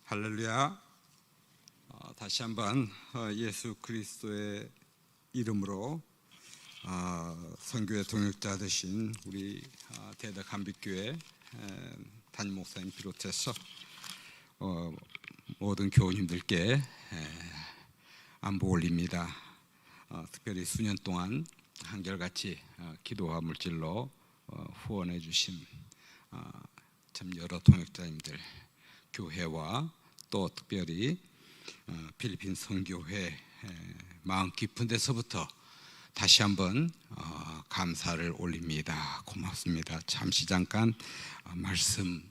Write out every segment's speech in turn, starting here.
할렐루야. 다시 한번 예수 그리스도의 이름으로 선교의 동역자 되신 우리 대덕 한빛교회 담임 목사님 비롯해서 모든 교우님들께 안부 올립니다. 특별히 수년 동안 한결같이 기도와 물질로 후원해 주신 참 여러 동역자님들, 교회와 또 특별히 필리핀 선교회 마음 깊은 데서부터 다시 한번 감사를 올립니다. 고맙습니다. 잠시 잠깐 말씀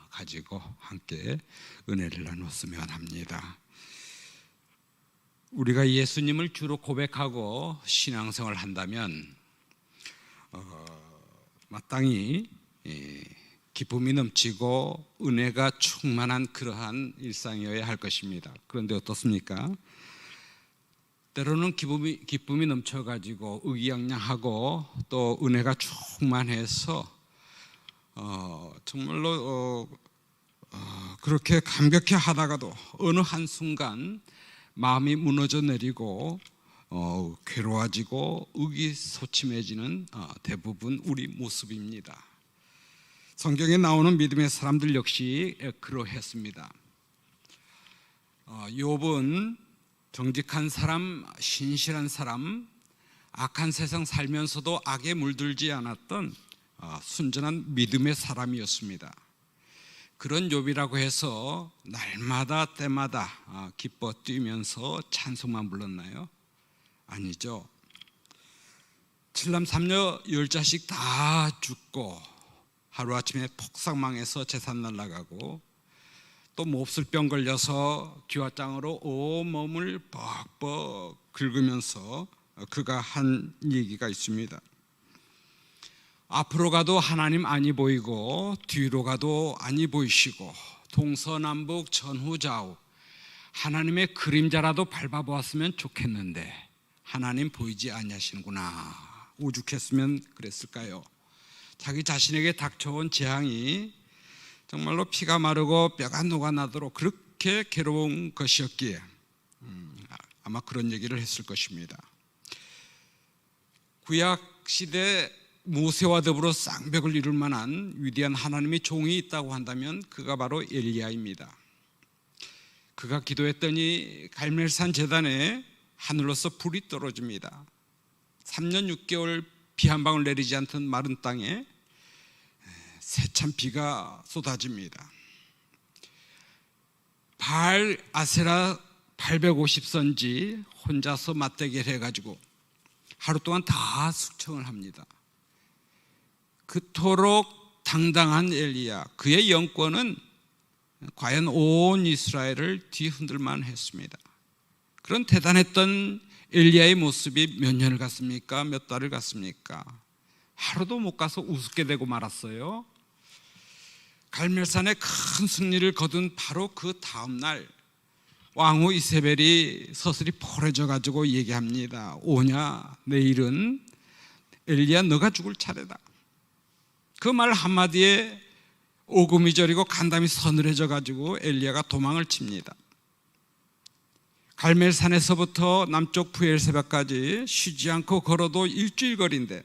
가지고 함께 은혜를 나눴으면 합니다. 우리가 예수님을 주로 고백하고 신앙생활을 한다면 마땅히 기쁨이 넘치고 은혜가 충만한 그러한 일상이어야 할 것입니다. 그런데 어떻습니까? 때로는 기쁨이 넘쳐가지고 의기양양하고 또 은혜가 충만해서 정말로 그렇게 감격해 하다가도 어느 한순간 마음이 무너져 내리고 괴로워지고 의기소침해지는 대부분 우리 모습입니다. 성경에 나오는 믿음의 사람들 역시 그러했습니다. 욥은 정직한 사람, 신실한 사람, 악한 세상 살면서도 악에 물들지 않았던 순전한 믿음의 사람이었습니다. 그런 욥이라고 해서 날마다 때마다 기뻐 뛰면서 찬송만 불렀나요? 아니죠. 7남 3녀 10자씩 다 죽고 하루아침에 폭삭망해서 재산 날아가고 또 몹쓸병 걸려서 기와장으로 온몸을 뻑뻑 긁으면서 그가 한 얘기가 있습니다. 앞으로 가도 하나님 안이 보이고 뒤로 가도 안이 보이시고 동서남북 전후좌우 하나님의 그림자라도 밟아보았으면 좋겠는데 하나님 보이지 아니하시는구나. 오죽했으면 그랬을까요? 자기 자신에게 닥쳐온 재앙이 정말로 피가 마르고 뼈가 녹아나도록 그렇게 괴로운 것이었기에 아마 그런 얘기를 했을 것입니다. 구약 시대 모세와 더불어 쌍벽을 이룰 만한 위대한 하나님의 종이 있다고 한다면 그가 바로 엘리야입니다. 그가 기도했더니 갈멜산 제단에 하늘로서 불이 떨어집니다. 3년 6개월 비 한 방울 내리지 않던 마른 땅에 세찬 비가 쏟아집니다. 바알 아세라 850선지 혼자서 맞대결 해가지고 하루 동안 다 숙청을 합니다. 그토록 당당한 엘리야, 그의 영권은 과연 온 이스라엘을 뒤흔들만 했습니다. 그런 대단했던 엘리야의 모습이 몇 년을 갔습니까? 몇 달을 갔습니까? 하루도 못 가서 우습게 되고 말았어요. 갈멜산에 큰 승리를 거둔 바로 그 다음 날 왕후 이세벨이 서슬이 포래져 가지고 얘기합니다. 오냐, 내일은 엘리야 너가 죽을 차례다. 그 말 한마디에 오금이 저리고 간담이 서늘해져 가지고 엘리야가 도망을 칩니다. 갈멜산에서부터 남쪽 부엘세바까지 쉬지 않고 걸어도 일주일 거리인데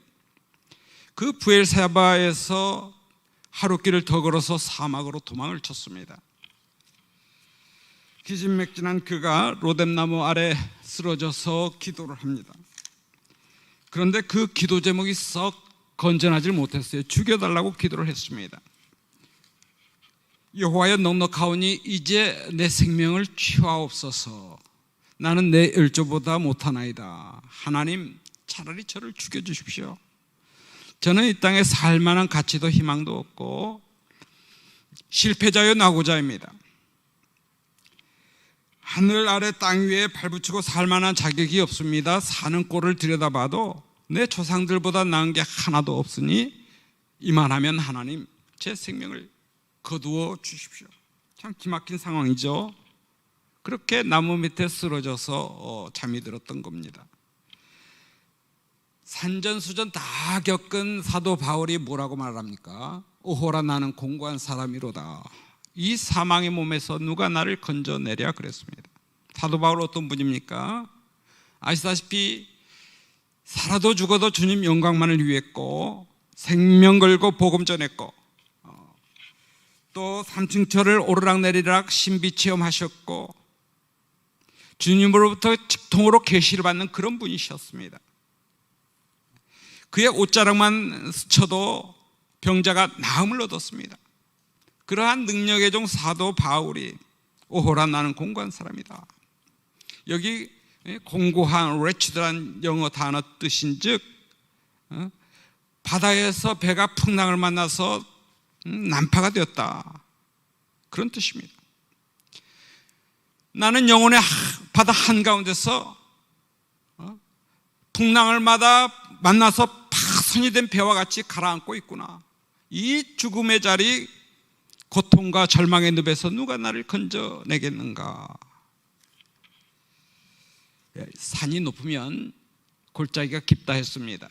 그 부엘세바에서 하루길을 더 걸어서 사막으로 도망을 쳤습니다. 기진맥진한 그가 로뎀나무 아래 쓰러져서 기도를 합니다. 그런데 그 기도 제목이 썩 건전하지 못했어요. 죽여달라고 기도를 했습니다. 여호와여 넉넉하오니 이제 내 생명을 취하옵소서. 나는 내 열조보다 못하나이다. 하나님 차라리 저를 죽여주십시오. 저는 이 땅에 살만한 가치도 희망도 없고 실패자요 낙오자입니다. 하늘 아래 땅 위에 발붙이고 살만한 자격이 없습니다. 사는 꼴을 들여다봐도 내 조상들보다 나은 게 하나도 없으니 이만하면 하나님 제 생명을 거두어 주십시오. 참 기막힌 상황이죠. 그렇게 나무 밑에 쓰러져서 잠이 들었던 겁니다. 산전수전 다 겪은 사도 바울이 뭐라고 말합니까? 오호라 나는 공고한 사람이로다. 이 사망의 몸에서 누가 나를 건져내랴 그랬습니다. 사도 바울 어떤 분입니까? 아시다시피 살아도 죽어도 주님 영광만을 위했고, 생명 걸고 복음 전했고, 또 삼층철을 오르락내리락 신비 체험하셨고, 주님으로부터 직통으로 계시를 받는 그런 분이셨습니다. 그의 옷자락만 스쳐도 병자가 나음을 얻었습니다. 그러한 능력의 종 사도 바울이 오호라 나는 공고한 사람이다. 여기 공고한 wretched란 영어 단어 뜻인즉 바다에서 배가 풍랑을 만나서 난파가 되었다, 그런 뜻입니다. 나는 영혼의 바다 한가운데서 풍랑을 만나서 파손이 된 배와 같이 가라앉고 있구나. 이 죽음의 자리, 고통과 절망의 늪에서 누가 나를 건져내겠는가. 산이 높으면 골짜기가 깊다 했습니다.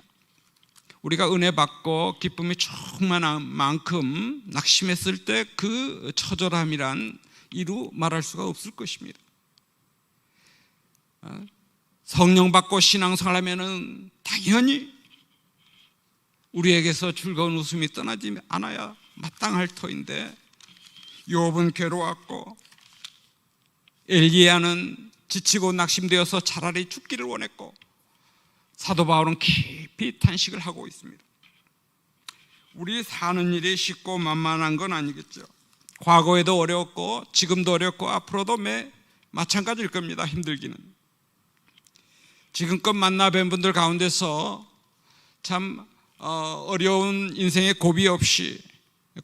우리가 은혜 받고 기쁨이 충만한 만큼 낙심했을 때 그 처절함이란 이루 말할 수가 없을 것입니다. 성령 받고 신앙생활 하면은 당연히 우리에게서 즐거운 웃음이 떠나지 않아야 마땅할 터인데, 욥은 괴로웠고 엘리야는 지치고 낙심되어서 차라리 죽기를 원했고, 사도 바울은 깊이 탄식을 하고 있습니다. 우리 사는 일이 쉽고 만만한 건 아니겠죠. 과거에도 어려웠고 지금도 어렵고 앞으로도 마찬가지일 겁니다. 힘들기는. 지금껏 만나 뵌 분들 가운데서 참 어려운 인생의 고비 없이,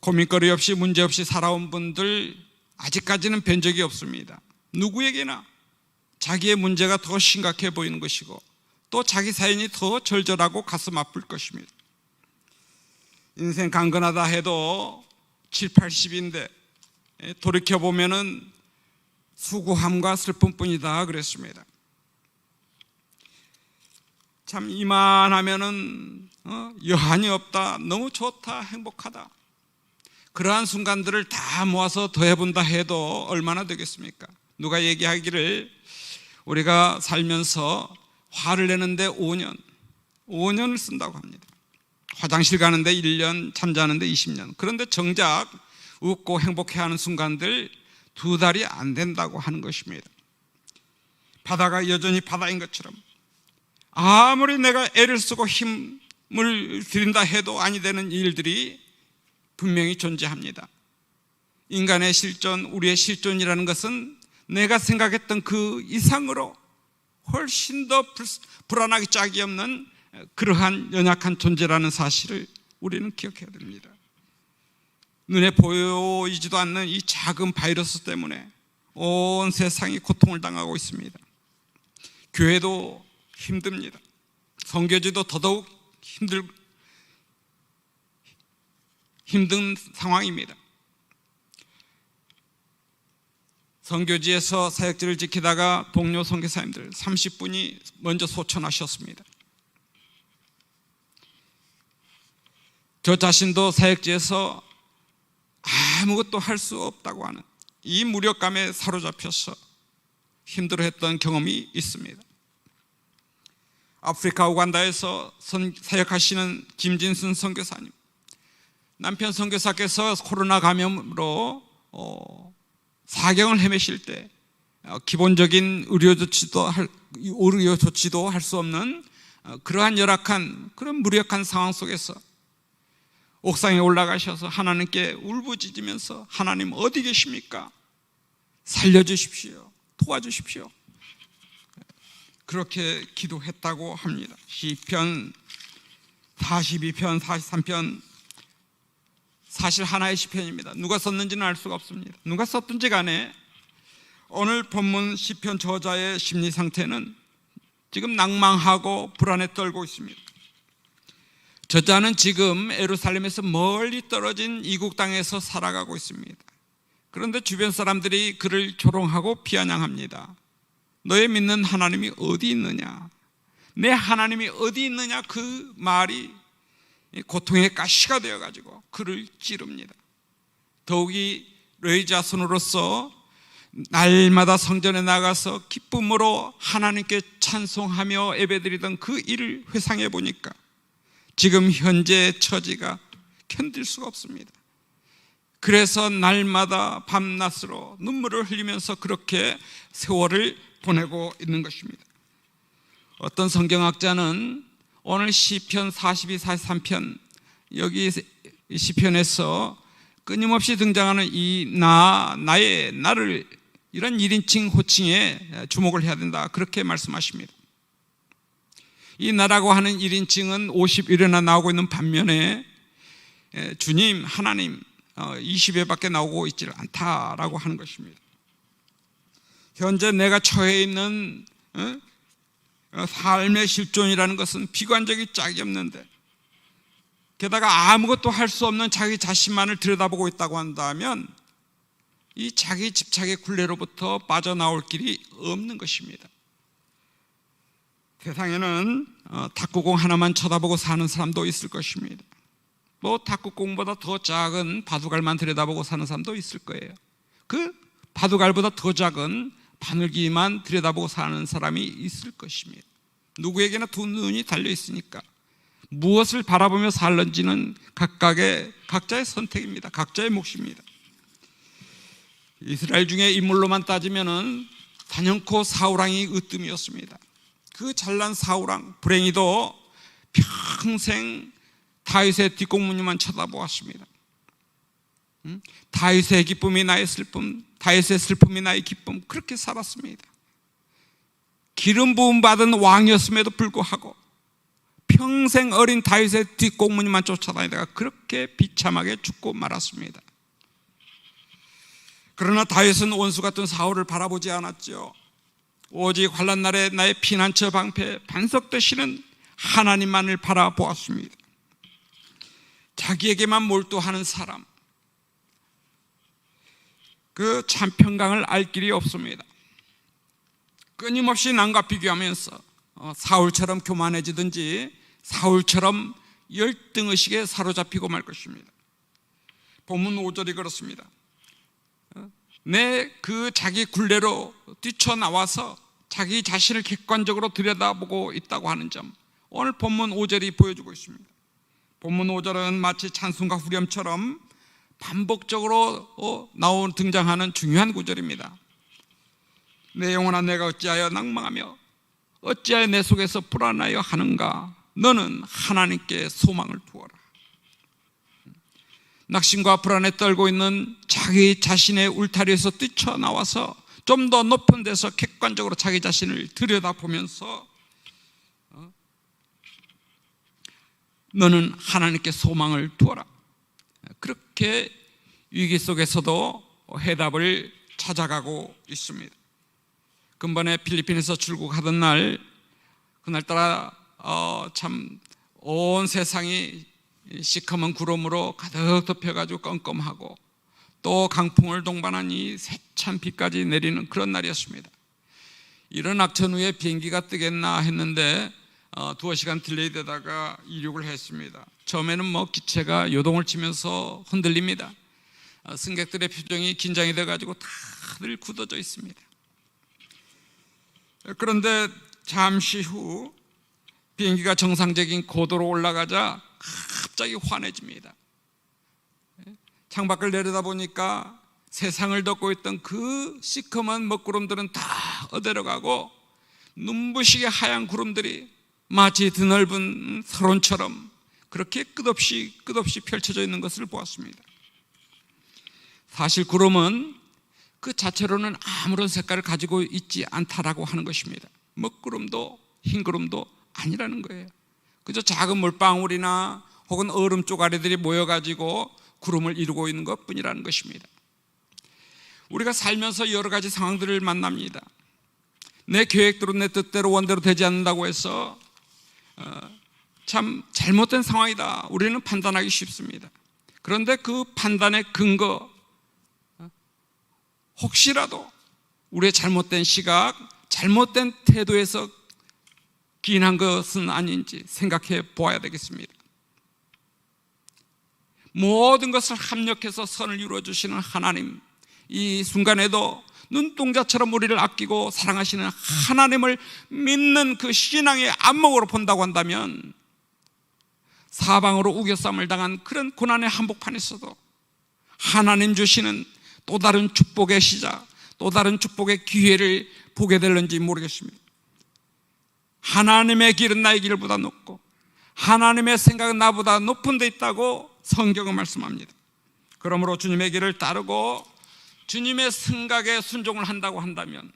고민거리 없이, 문제 없이 살아온 분들 아직까지는 뵌 적이 없습니다. 누구에게나 자기의 문제가 더 심각해 보이는 것이고, 또 자기 사연이 더 절절하고 가슴 아플 것입니다. 인생 강건하다 해도 7, 80인데 돌이켜보면은 수고함과 슬픔뿐이다 그랬습니다. 참 이만하면은 여한이 없다, 너무 좋다, 행복하다, 그러한 순간들을 다 모아서 더해본다 해도 얼마나 되겠습니까? 누가 얘기하기를 우리가 살면서 화를 내는데 5년을 쓴다고 합니다. 화장실 가는데 1년, 잠자는데 20년. 그런데 정작 웃고 행복해하는 순간들 2달이 안 된다고 하는 것입니다. 바다가 여전히 바다인 것처럼 아무리 내가 애를 쓰고 힘을 들인다 해도 아니 되는 일들이 분명히 존재합니다. 인간의 실존, 우리의 실존이라는 것은 내가 생각했던 그 이상으로 훨씬 더 불안하기 짝이 없는 그러한 연약한 존재라는 사실을 우리는 기억해야 됩니다. 눈에 보이지도 않는 이 작은 바이러스 때문에 온 세상이 고통을 당하고 있습니다. 교회도 힘듭니다. 선교지도 더더욱 힘든 상황입니다. 선교지에서 사역지를 지키다가 동료 선교사님들 30분이 먼저 소천하셨습니다. 저 자신도 사역지에서 아무것도 할 수 없다고 하는 이 무력감에 사로잡혀서 힘들어했던 경험이 있습니다. 아프리카 우간다에서 사역하시는 김진순 선교사님, 남편 선교사께서 코로나 감염으로 사경을 헤매실 때 기본적인 의료 조치도 할 수 없는 그러한 열악한, 그런 무력한 상황 속에서 옥상에 올라가셔서 하나님께 울부짖으면서 하나님 어디 계십니까? 살려주십시오, 도와주십시오, 그렇게 기도했다고 합니다. 시편 42편, 43편 사실 하나의 시편입니다. 누가 썼는지는 알 수가 없습니다. 누가 썼든지 간에 오늘 본문 시편 저자의 심리 상태는 지금 낭망하고 불안에 떨고 있습니다. 저자는 지금 예루살렘에서 멀리 떨어진 이국 땅에서 살아가고 있습니다. 그런데 주변 사람들이 그를 조롱하고 비아냥합니다. 너의 믿는 하나님이 어디 있느냐, 내 하나님이 어디 있느냐, 그 말이 고통의 가시가 되어가지고 그를 찌릅니다. 더욱이 레위 자손으로서 날마다 성전에 나가서 기쁨으로 하나님께 찬송하며 예배드리던 그 일을 회상해 보니까 지금 현재의 처지가 견딜 수가 없습니다. 그래서 날마다 밤낮으로 눈물을 흘리면서 그렇게 세월을 보내고 있는 것입니다. 어떤 성경학자는 오늘 시편 42, 43편 여기 시편에서 끊임없이 등장하는 이 나의 나를 이런 1인칭 호칭에 주목을 해야 된다, 그렇게 말씀하십니다. 이 나라고 하는 1인칭은 51회나 나오고 있는 반면에 주님, 하나님 20회밖에 나오고 있지 않다라고 하는 것입니다. 현재 내가 처해 있는 삶의 실존이라는 것은 비관적이 짝이 없는데, 게다가 아무것도 할 수 없는 자기 자신만을 들여다보고 있다고 한다면 이 자기 집착의 굴레로부터 빠져나올 길이 없는 것입니다. 세상에는 탁구공 하나만 쳐다보고 사는 사람도 있을 것입니다. 뭐 탁구공보다 더 작은 바둑알만 들여다보고 사는 사람도 있을 거예요. 그 바둑알보다 더 작은 바늘기만 들여다보고 사는 사람이 있을 것입니다. 누구에게나 두 눈이 달려 있으니까 무엇을 바라보며 살는지는 각자의 선택입니다. 각자의 몫입니다. 이스라엘 중에 인물로만 따지면은 단연코 사울왕이 으뜸이었습니다. 그 잘난 사울왕 불행히도 평생 다윗의 뒷공무니만 쳐다보았습니다. 다윗의 기쁨이 나의 슬픔, 다윗의 슬픔이 나의 기쁨, 그렇게 살았습니다. 기름 부음 받은 왕이었음에도 불구하고 평생 어린 다윗의 뒷공무니만 쫓아다니다가 그렇게 비참하게 죽고 말았습니다. 그러나 다윗은 원수 같은 사울을 바라보지 않았죠. 오직 환난 날에 나의 피난처 방패 반석 되시는 하나님만을 바라보았습니다. 자기에게만 몰두하는 사람, 그 참 평강을 알 길이 없습니다. 끊임없이 남과 비교하면서 사울처럼 교만해지든지 사울처럼 열등의식에 사로잡히고 말 것입니다. 본문 5절이 그렇습니다. 내 그 자기 굴레로 뛰쳐나와서 자기 자신을 객관적으로 들여다보고 있다고 하는 점, 오늘 본문 5절이 보여주고 있습니다. 본문 5절은 마치 찬송가 후렴처럼 반복적으로 등장하는 중요한 구절입니다. 내 영혼아 내가 어찌하여 낭망하며 어찌하여 내 속에서 불안하여 하는가. 너는 하나님께 소망을 두어라. 낙심과 불안에 떨고 있는 자기 자신의 울타리에서 뛰쳐나와서 좀 더 높은 데서 객관적으로 자기 자신을 들여다보면서 너는 하나님께 소망을 두어라. 그렇게 위기 속에서도 해답을 찾아가고 있습니다. 근본에 필리핀에서 출국하던 날, 그날따라 참 온 세상이 시커먼 구름으로 가득 덮여가지고 껌껌하고 또 강풍을 동반하니 세찬 비까지 내리는 그런 날이었습니다. 이런 악천 후에 비행기가 뜨겠나 했는데 두어 시간 딜레이 되다가 이륙을 했습니다. 처음에는 기체가 요동을 치면서 흔들립니다. 승객들의 표정이 긴장이 돼가지고 다들 굳어져 있습니다. 그런데 잠시 후 비행기가 정상적인 고도로 올라가자 갑자기 환해집니다. 창밖을 내려다보니까 세상을 덮고 있던 그 시커먼 먹구름들은 다 어데러가고 눈부시게 하얀 구름들이 마치 드넓은 서론처럼 그렇게 끝없이 펼쳐져 있는 것을 보았습니다. 사실 구름은 그 자체로는 아무런 색깔을 가지고 있지 않다라고 하는 것입니다. 먹구름도 흰구름도 아니라는 거예요. 그저 작은 물방울이나 혹은 얼음 쪼가리들이 모여가지고 구름을 이루고 있는 것뿐이라는 것입니다. 우리가 살면서 여러 가지 상황들을 만납니다. 내 계획대로 내 뜻대로 원대로 되지 않는다고 해서 참 잘못된 상황이다, 우리는 판단하기 쉽습니다. 그런데 그 판단의 근거, 혹시라도 우리의 잘못된 시각, 잘못된 태도에서 기인한 것은 아닌지 생각해 보아야 되겠습니다. 모든 것을 합력해서 선을 이루어 주시는 하나님, 이 순간에도 눈동자처럼 우리를 아끼고 사랑하시는 하나님을 믿는 그 신앙의 안목으로 본다고 한다면 사방으로 우겨쌈을 당한 그런 고난의 한복판에서도 하나님 주시는 또 다른 축복의 시작, 또 다른 축복의 기회를 보게 될는지 모르겠습니다. 하나님의 길은 나의 길보다 높고 하나님의 생각은 나보다 높은 데 있다고 성경은 말씀합니다. 그러므로 주님의 길을 따르고 주님의 생각에 순종을 한다고 한다면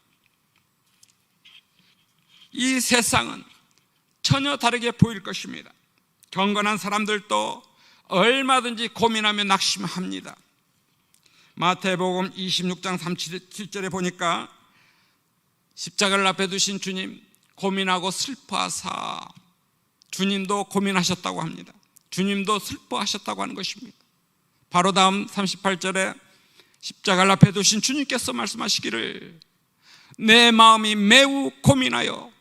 이 세상은 전혀 다르게 보일 것입니다. 경건한 사람들도 얼마든지 고민하며 낙심합니다. 마태복음 26장 37절에 보니까 십자가를 앞에 두신 주님 고민하고 슬퍼하사, 주님도 고민하셨다고 합니다. 주님도 슬퍼하셨다고 하는 것입니다. 바로 다음 38절에 십자가를 앞에 두신 주님께서 말씀하시기를 내 마음이 매우 고민하여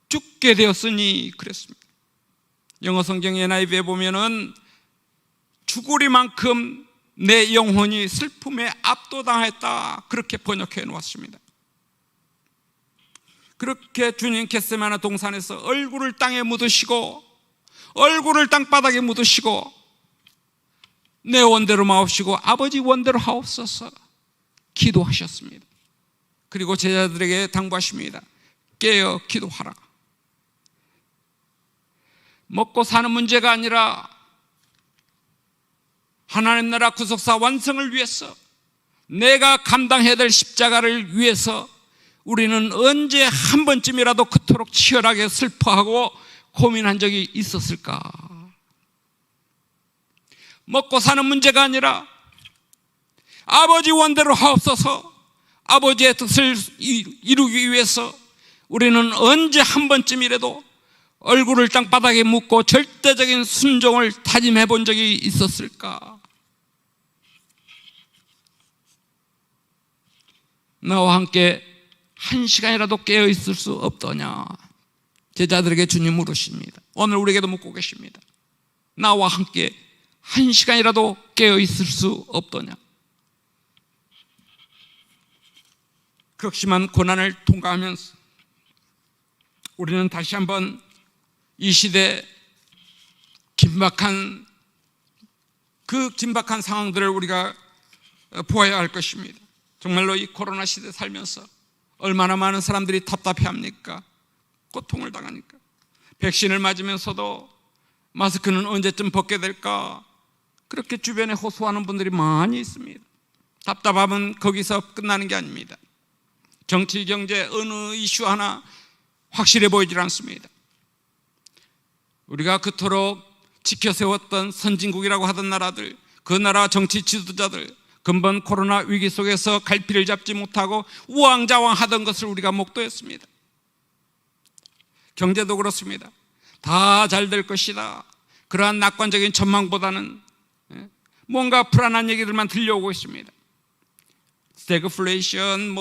죽게 되었으니 그랬습니다. 영어 성경 NIV에 보면은 죽으리만큼 내 영혼이 슬픔에 압도당했다, 그렇게 번역해 놓았습니다. 그렇게 주님 겟세마네 동산에서 얼굴을 땅에 묻으시고 얼굴을 땅바닥에 묻으시고 내 원대로 마옵시고 아버지 원대로 하옵소서 기도하셨습니다. 그리고 제자들에게 당부하십니다. 깨어 기도하라. 먹고 사는 문제가 아니라 하나님 나라 구속사 완성을 위해서, 내가 감당해야 될 십자가를 위해서 우리는 언제 한 번쯤이라도 그토록 치열하게 슬퍼하고 고민한 적이 있었을까? 먹고 사는 문제가 아니라 아버지 원대로 하옵소서, 아버지의 뜻을 이루기 위해서 우리는 언제 한 번쯤이라도 얼굴을 땅바닥에 묻고 절대적인 순종을 다짐해 본 적이 있었을까? 나와 함께 한 시간이라도 깨어 있을 수 없더냐? 제자들에게 주님 물으십니다. 오늘 우리에게도 묻고 계십니다. 나와 함께 한 시간이라도 깨어 있을 수 없더냐? 극심한 고난을 통과하면서 우리는 다시 한번 이 시대 긴박한 상황들을 우리가 보아야 할 것입니다. 정말로 이 코로나 시대 살면서 얼마나 많은 사람들이 답답해합니까? 고통을 당하니까. 백신을 맞으면서도 마스크는 언제쯤 벗게 될까? 그렇게 주변에 호소하는 분들이 많이 있습니다. 답답함은 거기서 끝나는 게 아닙니다. 정치, 경제 어느 이슈 하나 확실해 보이질 않습니다. 우리가 그토록 지켜세웠던 선진국이라고 하던 나라들, 그 나라 정치 지도자들 근본 코로나 위기 속에서 갈피를 잡지 못하고 우왕좌왕하던 것을 우리가 목도했습니다. 경제도 그렇습니다. 다 잘 될 것이다, 그러한 낙관적인 전망보다는 뭔가 불안한 얘기들만 들려오고 있습니다. 스태그플레이션,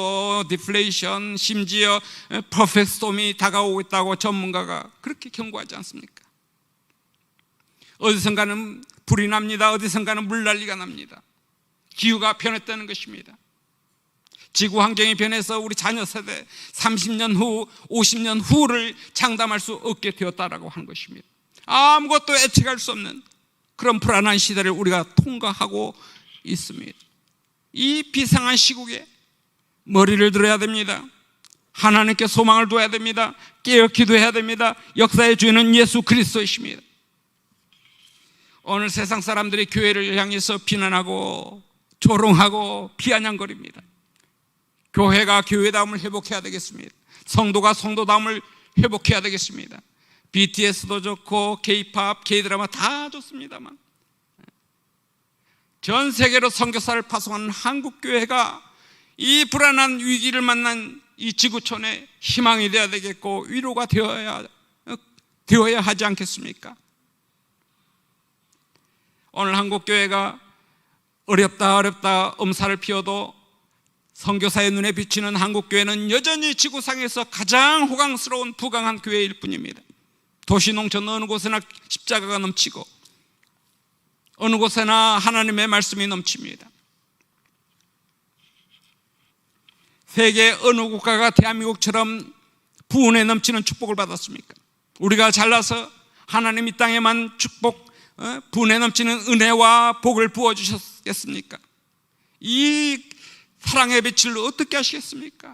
디플레이션, 심지어 퍼펙트 스톰이 다가오고 있다고 전문가가 그렇게 경고하지 않습니까? 어디선가는 불이 납니다. 어디선가는 물난리가 납니다. 기후가 변했다는 것입니다. 지구 환경이 변해서 우리 자녀 세대 30년 후, 50년 후를 장담할 수 없게 되었다라고 하는 것입니다. 아무것도 예측할 수 없는 그런 불안한 시대를 우리가 통과하고 있습니다. 이 비상한 시국에 머리를 들어야 됩니다. 하나님께 소망을 둬야 됩니다. 깨어 기도해야 됩니다. 역사의 주인은 예수 그리스도이십니다. 오늘 세상 사람들이 교회를 향해서 비난하고 조롱하고 비아냥거립니다. 교회가 교회다움을 회복해야 되겠습니다. 성도가 성도다움을 회복해야 되겠습니다. BTS도 좋고 K-팝, K-드라마 다 좋습니다만 전 세계로 선교사를 파송하는 한국교회가 이 불안한 위기를 만난 이 지구촌에 희망이 되어야 되겠고 위로가 되어야 하지 않겠습니까? 오늘 한국교회가 어렵다 엄살을 피워도 선교사의 눈에 비치는 한국교회는 여전히 지구상에서 가장 호강스러운 부강한 교회일 뿐입니다. 도시 농촌 어느 곳에나 십자가가 넘치고 어느 곳에나 하나님의 말씀이 넘칩니다. 세계 어느 국가가 대한민국처럼 부흥에 넘치는 축복을 받았습니까? 우리가 잘나서 하나님 이 땅에만 축복, 부흥에 넘치는 은혜와 복을 부어주셨겠습니까? 이 사랑의 빛을 어떻게 하시겠습니까?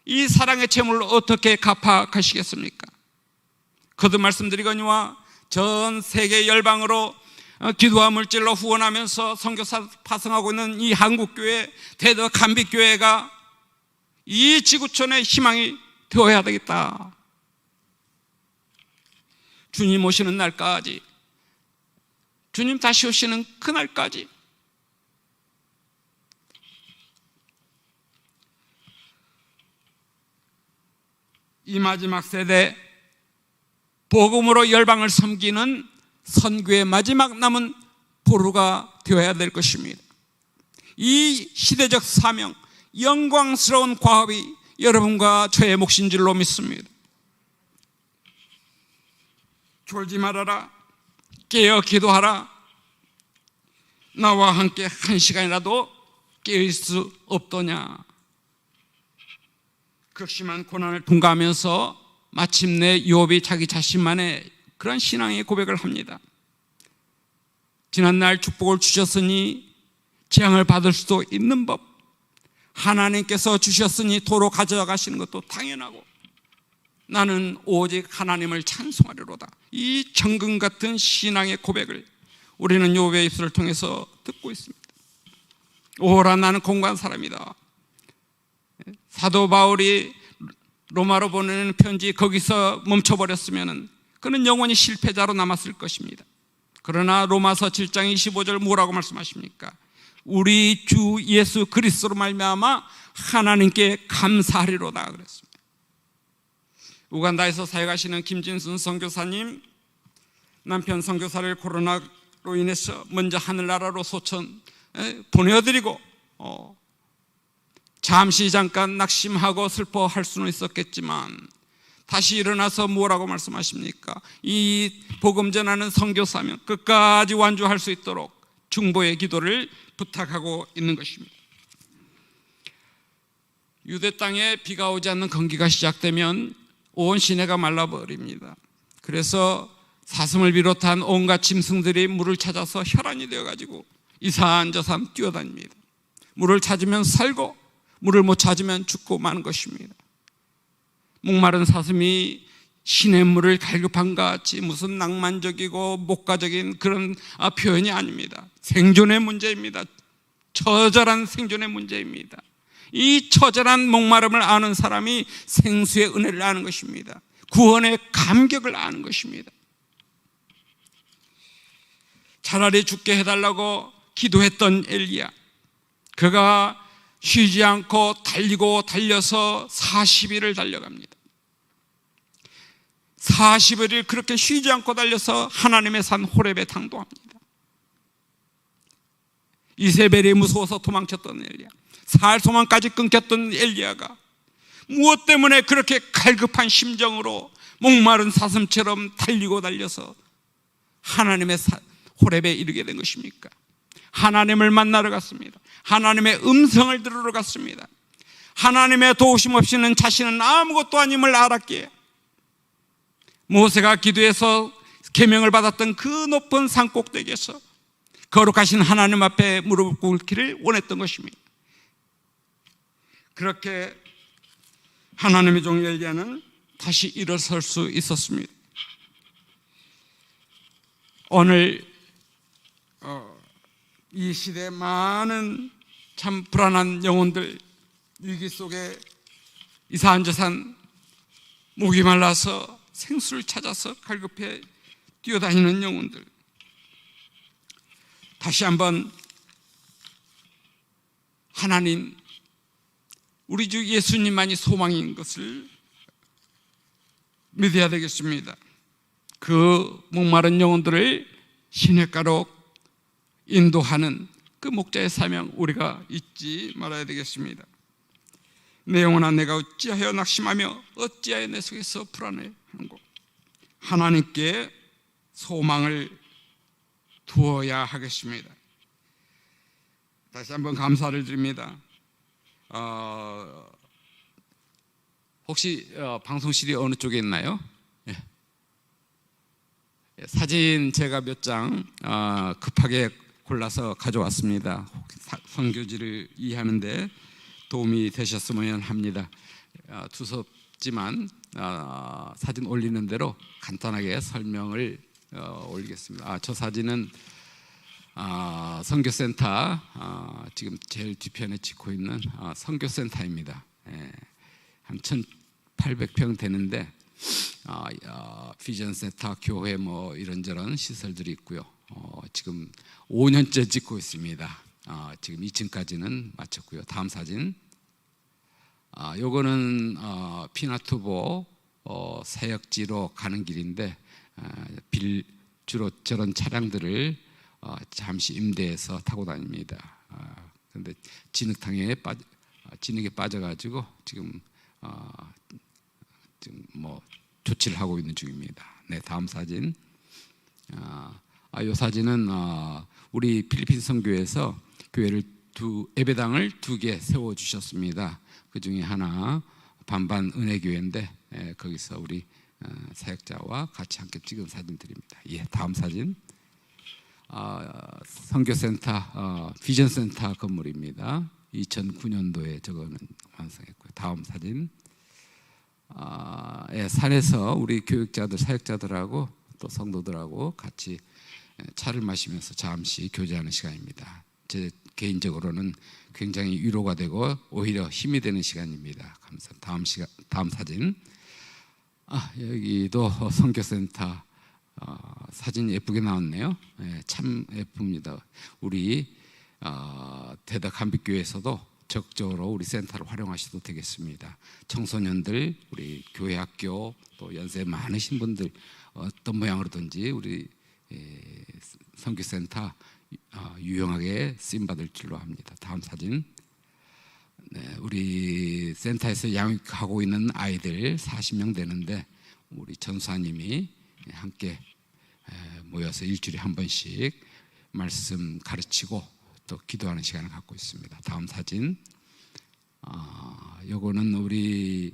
이 사랑의 채무를 어떻게 갚아가시겠습니까? 거듭 말씀드리거니와 전 세계 열방으로 기도와 물질로 후원하면서 선교사 파송하고 있는 이 한국교회 대덕 감비교회가 이 지구촌의 희망이 되어야 되겠다. 주님 오시는 날까지, 주님 다시 오시는 그날까지 이 마지막 세대 복음으로 열방을 섬기는 선교의 마지막 남은 보루가 되어야 될 것입니다. 이 시대적 사명, 영광스러운 과업이 여러분과 저의 몫인 줄로 믿습니다. 졸지 말아라, 깨어 기도하라. 나와 함께 한 시간이라도 깨어있을 수 없더냐. 극심한 고난을 통과하면서 마침내 욥이 자기 자신만의 그런 신앙의 고백을 합니다. 지난날 축복을 주셨으니 재앙을 받을 수도 있는 법, 하나님께서 주셨으니 도로 가져가시는 것도 당연하고 나는 오직 하나님을 찬송하리로다. 이 정금 같은 신앙의 고백을 우리는 욥의 입술을 통해서 듣고 있습니다. 오라, 나는 공고한 사람이다. 사도 바울이 로마로 보내는 편지 거기서 멈춰버렸으면 그는 영원히 실패자로 남았을 것입니다. 그러나 로마서 7장 25절 뭐라고 말씀하십니까? 우리 주 예수 그리스도로 말미암아 하나님께 감사하리로다 그랬습니다. 우간다에서 사역하시는 김진순 선교사님, 남편 선교사를 코로나로 인해서 먼저 하늘나라로 소천 보내드리고 잠시 잠깐 낙심하고 슬퍼할 수는 있었겠지만 다시 일어나서 뭐라고 말씀하십니까? 이 복음 전하는 선교사면 끝까지 완주할 수 있도록 중보의 기도를 부탁하고 있는 것입니다. 유대 땅에 비가 오지 않는 건기가 시작되면 온 시내가 말라버립니다. 그래서 사슴을 비롯한 온갖 짐승들이 물을 찾아서 혈안이 되어가지고 이산저산 뛰어다닙니다. 물을 찾으면 살고 물을 못 찾으면 죽고 마는 것입니다. 목마른 사슴이 시냇물을 갈급한 것 같이 무슨 낭만적이고 목가적인 그런 표현이 아닙니다. 생존의 문제입니다. 처절한 생존의 문제입니다. 이 처절한 목마름을 아는 사람이 생수의 은혜를 아는 것입니다. 구원의 감격을 아는 것입니다. 차라리 죽게 해달라고 기도했던 엘리야, 그가 쉬지 않고 달리고 달려서 40일을 달려갑니다. 40일을 그렇게 쉬지 않고 달려서 하나님의 산 호렙에 당도합니다. 이세벨이 무서워서 도망쳤던 엘리야, 살 소망까지 끊겼던 엘리야가 무엇 때문에 그렇게 갈급한 심정으로 목마른 사슴처럼 달리고 달려서 하나님의 호렙에 이르게 된 것입니까? 하나님을 만나러 갔습니다. 하나님의 음성을 들으러 갔습니다. 하나님의 도우심 없이는 자신은 아무것도 아님을 알았기에 모세가 기도해서 계명을 받았던 그 높은 산 꼭대기에서 거룩하신 하나님 앞에 무릎 꿇기를 원했던 것입니다. 그렇게 하나님의 종 엘리야는 다시 일어설 수 있었습니다. 오늘 이 시대에 많은 참 불안한 영혼들, 위기 속에 이산저산 목이 말라서 생수를 찾아서 갈급해 뛰어다니는 영혼들, 다시 한번 하나님, 우리 주 예수님만이 소망인 것을 믿어야 되겠습니다. 그 목마른 영혼들을 시냇가로 인도하는 그 목자의 사명 우리가 잊지 말아야 되겠습니다. 내 영혼아, 내가 어찌하여 낙심하며 어찌하여 내 속에서 불안해하는고. 하나님께 소망을 두어야 하겠습니다. 다시 한번 감사를 드립니다. 혹시 방송실이 어느 쪽에 있나요? 예. 사진 제가 몇 장 급하게 골라서 가져왔습니다. 선교지를 이해하는데 도움이 되셨으면 합니다. 두섭지만 사진 올리는 대로 간단하게 설명을 올리겠습니다. 저 사진은 선교센터 지금 제일 뒤편에 찍고 있는 선교센터입니다. 한 1,800평 되는데 비전센터, 교회 뭐 이런저런 시설들이 있고요. 지금 5년째 찍고 있습니다. 지금 2층까지는 마쳤고요. 다음 사진. 요거는 피나투보 사역지로 가는 길인데 주로 저런 차량들을 잠시 임대해서 타고 다닙니다. 그런데 진흙에 빠져가지고 지금 뭐 조치를 하고 있는 중입니다. 네, 다음 사진. 이 사진은 우리 필리핀 선교에서 교회를 예배당을 2개 세워 주셨습니다. 그 중에 하나 반반 은혜교회인데 거기서 우리 사역자와 같이 함께 찍은 사진들입니다. 예, 다음 사진. 선교센터 비전센터 건물입니다. 2009년도에 저거는 완성했고요. 다음 사진. 산에서 우리 교육자들, 사역자들하고 또 성도들하고 같이 차를 마시면서 잠시 교제하는 시간입니다. 제 개인적으로는 굉장히 위로가 되고 오히려 힘이 되는 시간입니다. 감사합니다. 다음 사진. 여기도 선교센터 사진 예쁘게 나왔네요. 참 예쁩니다. 우리 대덕 한빛교회에서도 적극적으로 우리 센터를 활용하셔도 되겠습니다. 청소년들, 우리 교회 학교, 또 연세 많으신 분들 어떤 모양으로든지 우리 선교센터 유용하게 쓰임받을 줄로 합니다. 다음 사진. 네, 우리 센터에서 양육하고 있는 아이들 40명 되는데 우리 전사님이 함께 모여서 일주일에 한 번씩 말씀 가르치고 또 기도하는 시간을 갖고 있습니다. 다음 사진. 요거는 우리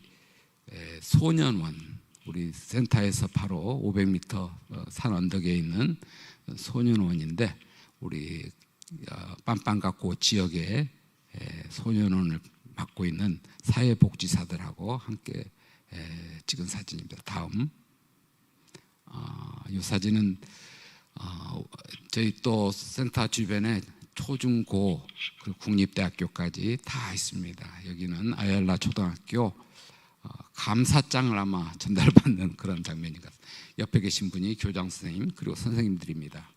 소년원, 우리 센터에서 바로 500m 산 언덕에 있는 소년원인데 우리 빰빰각고 지역에 소년원을 맡고 있는 사회복지사들하고 함께 찍은 사진입니다. 다음. 이 사진은 저희 또 센터 주변에 초중고 그리고 국립대학교까지 다 있습니다. 여기는 아얄라 초등학교 감사장을 아마 전달받는 그런 장면인 것 같습니다. 옆에 계신 분이 교장 선생님 그리고 선생님들입니다.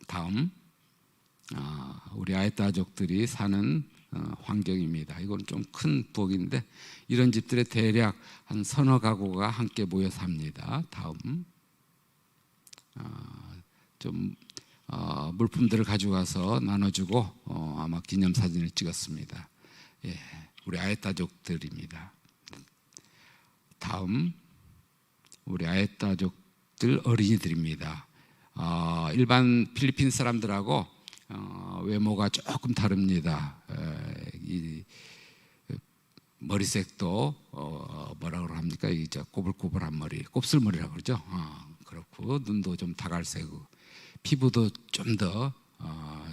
다음. 우리 아에따족들이 사는 환경입니다. 이건 좀 큰 부엌인데 이런 집들에 대략 한 서너 가구가 함께 모여 삽니다. 다음. 좀 물품들을 가져가서 나눠주고 아마 기념사진을 찍었습니다. 예, 우리 아에따족들입니다. 다음. 우리 아에따족들 어린이들입니다. 일반 필리핀 사람들하고 외모가 조금 다릅니다. 이 머리색도 뭐라고 합니까? 이제 꼬불꼬불한 머리, 곱슬머리라고 그러죠. 그렇고 눈도 좀 다갈색이고 피부도 좀 더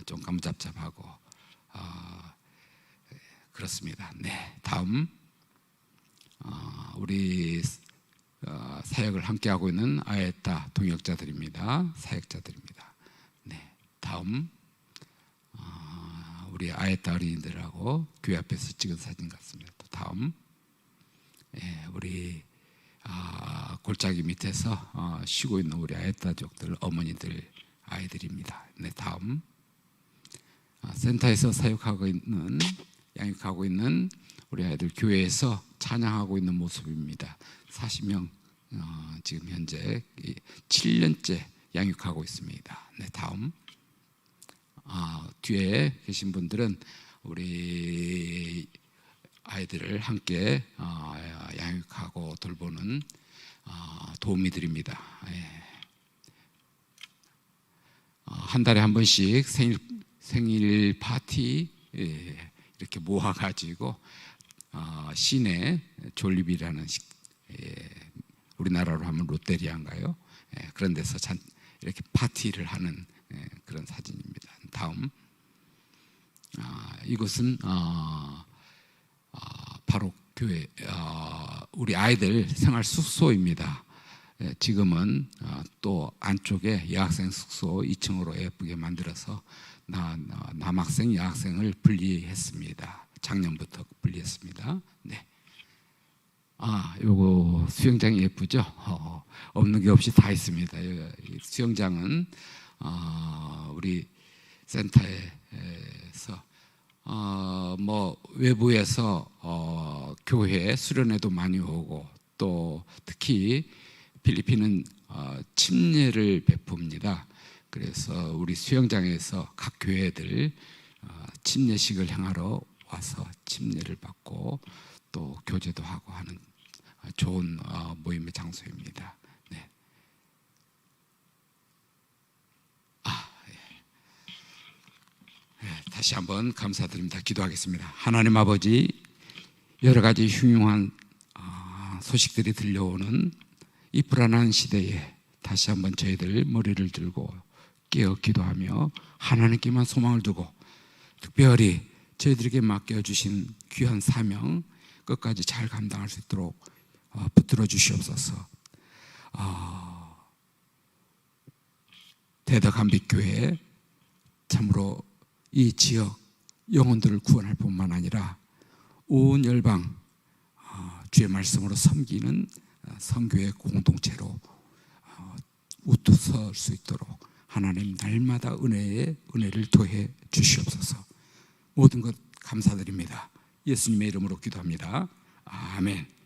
좀 까무잡잡하고 그렇습니다. 네, 다음. 우리 사역을 함께 하고 있는 아에따 동역자들입니다. 사역자들입니다. 네, 다음. 우리 아에따 어린이들하고 교회 앞에서 찍은 사진 같습니다. 또 다음. 우리 골짜기 밑에서 쉬고 있는 우리 아에따족들 어머니들 아이들입니다. 네, 다음. 센터에서 사역하고 있는 양육하고 있는 우리 아이들 교회에서 찬양하고 있는 모습입니다. 40명 지금 현재 7년째 양육하고 있습니다. 네, 다음. 뒤에 계신 분들은 우리 아이들을 함께 양육하고 돌보는 도우미들입니다. 한 달에 한 번씩 생일 파티 이렇게 모아가지고 시내 졸리비라는 우리나라로 하면 롯데리아인가요? 그런 데서 이렇게 파티를 하는 그런 사진입니다. 다음, 이곳은 바로 교회 우리 아이들 생활 숙소입니다. 지금은 또 안쪽에 여학생 숙소 2층으로 예쁘게 만들어서 남학생, 여학생을 분리했습니다. 작년부터 분리했습니다. 네. 요거 수영장이 예쁘죠? 없는 게 없이 다 있습니다. 수영장은 우리 센터에서 뭐 외부에서 교회 수련회도 많이 오고 또 특히 필리핀은 침례를 베풉니다. 그래서 우리 수영장에서 각 교회들 침례식을 행하러 와서 침례를 받고 또 교제도 하고 하는 좋은 모임의 장소입니다. 네. 다시 한번 감사드립니다. 기도하겠습니다. 하나님 아버지, 여러 가지 흉흉한 소식들이 들려오는 이 불안한 시대에 다시 한번 저희들 머리를 들고 깨어 기도하며 하나님께만 소망을 두고 특별히 저희들에게 맡겨주신 귀한 사명 끝까지 잘 감당할 수 있도록 붙들어 주시옵소서. 대덕한빛교회 참으로 이 지역 영혼들을 구원할 뿐만 아니라 온 열방 주의 말씀으로 섬기는 선교의 공동체로 우뚝 설 수 있도록 하나님 날마다 은혜를 더해 주시옵소서. 모든 것 감사드립니다. 예수님의 이름으로 기도합니다. 아멘.